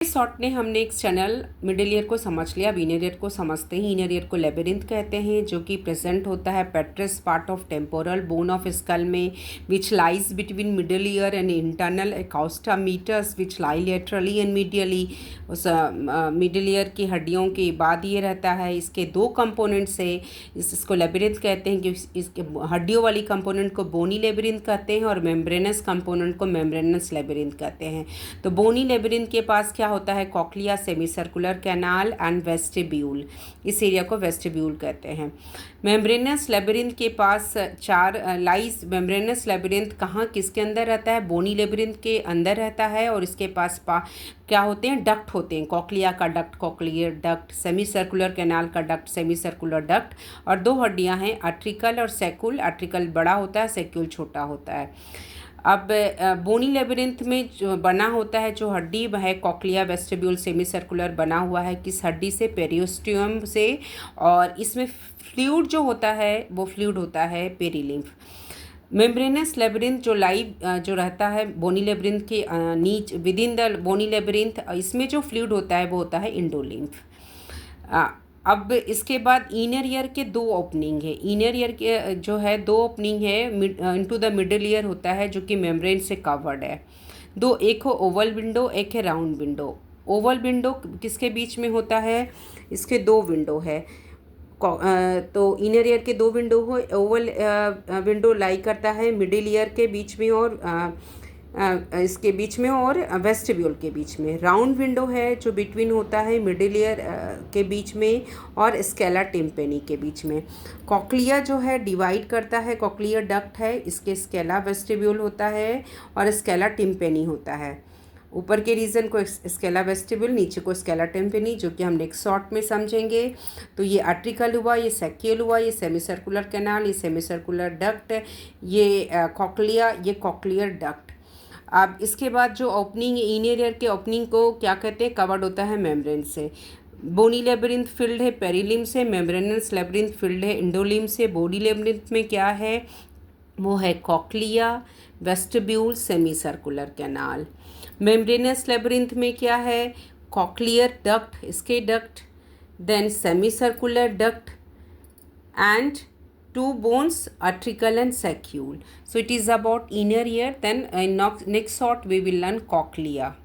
इस शॉर्ट ने हमने एक चैनल मिडिल ईयर को समझ लिया। अब इनर ईयर को समझते हैं। इनर ईयर को लेबिरिंथ कहते हैं, जो कि प्रेजेंट होता है petrous part of temporal bone of skull में, which lies between middle ear and internal acoustic meatus which lie laterally and medially. उस मिडिल ईयर की हड्डियों के बाद ये रहता है। इसके दो कंपोनेंट्स है, इसको लेबिरिंथ कहते हैं कि इसके हड्डियों वाली कंपोनेंट को बोनी लेबिरिंथ कहते हैं और मेम्ब्रेनस कंपोनेंट को मेम्ब्रेनस लेबिरिंथ कहते हैं। तो बोनी लेबिरिंथ के पास क्या होता है? Cochlea, semi circular canal and vestibule. इस एरिया को वेस्टिब्यूल कहते हैं। मेम्ब्रेनस लेबिरिंथ के पास चार लाइज। मेम्ब्रेनस लेबिरिंथ कहाँ किसके अंदर रहता है? बोनी लेबिरिंथ के अंदर रहता है। और इसके पास क्या होते हैं? डक्ट होते हैं। कॉक्लिया का duct cochlear duct, semi circular canal का डक्ट सेमी सर्कुलर डक्ट, और दो हड्डियां हैं आर्ट्रिकल और सेक्यूल। आर्ट्रिकल बड़ा होता है, सेक्यूल छोटा होता है। अब बोनी लेबिरिंथ में जो बना होता है, जो हड्डी है कॉक्लिया वेस्टिब्यूल सेमी सर्कुलर बना हुआ है, किस हड्डी से? पेरियोस्टियम से। और इसमें फ्लूइड जो होता है वो फ्लूइड होता है पेरिलिम्फ। मेम्ब्रेनस लेबिरिंथ जो रहता है बोनी लेबिरिंथ के नीच within the bony labyrinth, इसमें जो फ्लूइड होता है वो होता है इंडोलिम्फ। अब इसके बाद इनर ईयर के दो ओपनिंग है। इनर ईयर के जो है दो ओपनिंग है इनटू द मिडिल ईयर होता है, जो कि मेम्ब्रेन से कवर्ड है। दो, एक हो ओवल विंडो, एक है राउंड विंडो। ओवल विंडो किसके बीच में होता है? इसके दो विंडो है। तो इनर ईयर के दो विंडो हो। ओवल विंडो लाई करता है मिडिल ईयर के बीच में और इसके बीच में और वेस्टिब्यूल के बीच में। राउंड विंडो है जो बिटवीन होता है मिडिल ईयर के बीच में और स्केला टिम्पेनी के बीच में। कॉक्लिया जो है डिवाइड करता है, कॉक्लियर डक्ट है, इसके स्केला वेस्टिब्यूल होता है और स्केला टिम्पेनी होता है। ऊपर के रीजन को स्केला वेस्टिब्यूल, नीचे को स्केला टिम्पेनी, जो कि हम नेक्स्ट शॉर्ट में समझेंगे। तो ये आर्ट्रिकल हुआ, ये सेक्यूल हुआ, ये सेमी सर्कुलर कैनाल, ये सेमी सर्कुलर डक्ट, ये कॉक्लिया, ये कॉक्लियर डक्ट। अब इसके बाद जो ओपनिंग इनर ईयर के ओपनिंग को क्या कहते हैं? कवर्ड होता है मेम्ब्रेन से। बोनी लेबिरिंथ फील्ड है पेरिलिम से, मेम्ब्रेनस लेबिरिंथ फील्ड है इंडोलिम से। बोनी लेबिरिंथ में क्या है? वो है cochlea, vestibule, semi circular canal. Membranous labyrinth में क्या है? कॉक्लियर डक्ट, इसके duct, then semi circular duct and two bones, atricle and saccule. So it is about inner ear. Then in next short we will learn cochlea.